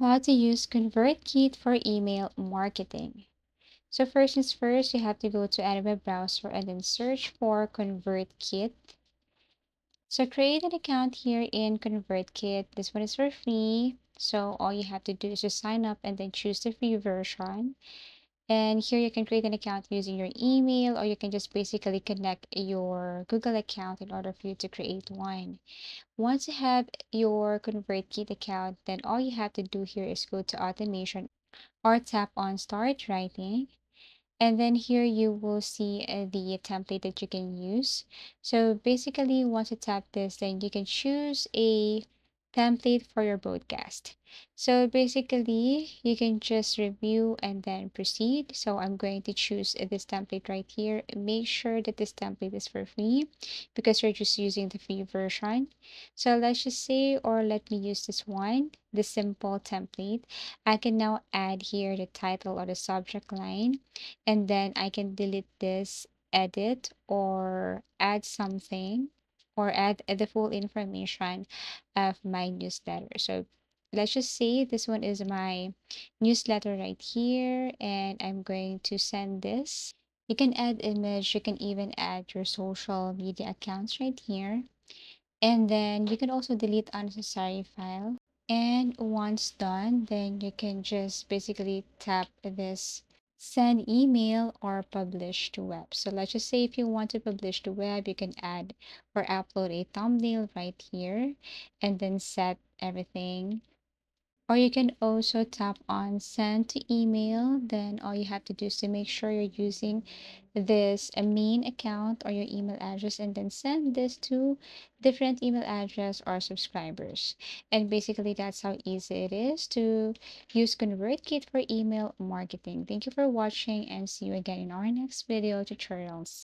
How to use ConvertKit for email marketing. So first things first, you have to go to any web browser and then search for ConvertKit. So create an account here in ConvertKit. This one is for free. So all you have to do is just sign up and then choose the free version. And here you can create an account using your email, or you can just basically connect your Google account in order for you to create one. Once you have your ConvertKit account, then all you have to do here is go to automation or tap on start writing. And then here you will see the template that you can use. So basically, once you tap this, then you can choose a template for your broadcast. So basically, you can just review and then proceed. So I'm going to choose this template right here. Make sure that this template is for free because you're just using the free version. So let's just say, or let me use this one, the simple template. I can now add here the title or the subject line, and then I can delete this, edit, or add something, or add the full information of my newsletter. So let's just say this one is my newsletter right here, and I'm going to send this. You can add image, you can even add your social media accounts right here. And then you can also delete unnecessary file. And once done, then you can just basically tap this send email or publish to web. So let's just say if you want to publish to web, you can add or upload a thumbnail right here and then set everything. Or you can also tap on send to email. Then all you have to do is to make sure you're using this main account or your email address and then send this to different email address or subscribers. And basically that's how easy it is to use ConvertKit for email marketing. Thank you for watching and see you again in our next video tutorials.